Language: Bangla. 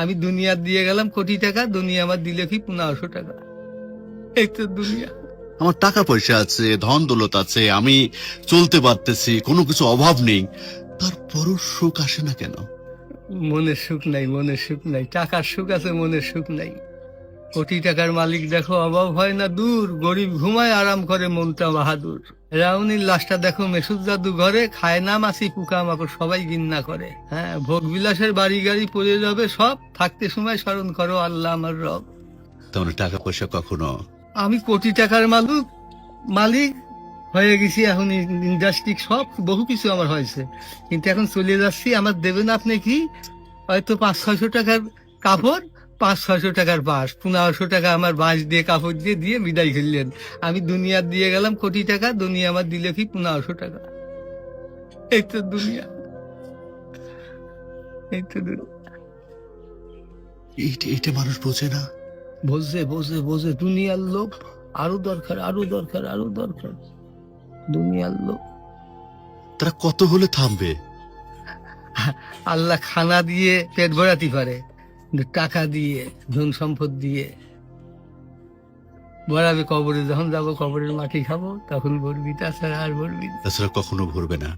আমি দুনিয়া দিয়ে গেলাম কোটি টাকা, দুনিয়া আমার দিলে কি 1500 টাকা। এই তো দুনিয়া। আমার টাকা পয়সা আছে, ধন দৌলত আছে, আমি চলতে পারতেছি, কোনো কিছু অভাব নেই, তারপরও সুখ আসে না কেন? মনের সুখ নাই, মনের সুখ নাই। টাকার সুখ আছে, মনের সুখ নাই। কোটি টাকার মালিক দেখো অভাব হয় না দূর, গরিব ঘুমায় আরাম করে মনটা বাহাদুর। রাউনির লাশটা দেখো মেসুদ জাদু ঘরে, খায় না মাছি পোকা মাকড় সবাই ঘৃণা করে। হ্যাঁ, ভোগ বিলাসের বাড়ি গাড়ি পড়ে যাবে সব, থাকতে সময় স্মরণ করো আল্লাহ আমার রব। তেমন টাকা পয়সা কখনো আমি কোটি টাকার মালিক হয়ে গেছি, এখন ইন্ডাস্ট্রি সব বহু কিছু আমার হয়েছে, কিন্তু এখন চলে যাচ্ছি। আমার দেবেন আপনি কি? হয়তো 500-600 টাকার কাপড়, 500-600 টাকার বাঁশ, 1500 টাকা আমার বাঁশ দিয়ে কাপড় দিয়ে দিয়ে বিদায় করলেন। আমি দুনিয়া দিয়ে গেলাম কোটি টাকা, দুনিয়া আমার দিলে কি 1500 টাকা। এই তো দুনিয়া, এই তো দুনিয়া। এইটা মানুষ বোঝে না। বোঝে বোঝে বোঝে, দুনিয়ার লোভ আরো দরকার, আরো দরকার, আরো দরকার। দুনিয়ার লোভ। তারা কত হলে থামবে? আল্লাহ খানা দিয়ে পেট ভরাতে পারে, কিন্তু টাকা দিয়ে, ধন সম্পদ দিয়ে ভরাবে কবরে। যখন যাবো কবরের মাটি খাবো তখন ভরবি, তাছাড়া আর ভরবি না। তাছাড়া কখনো ভরবে না।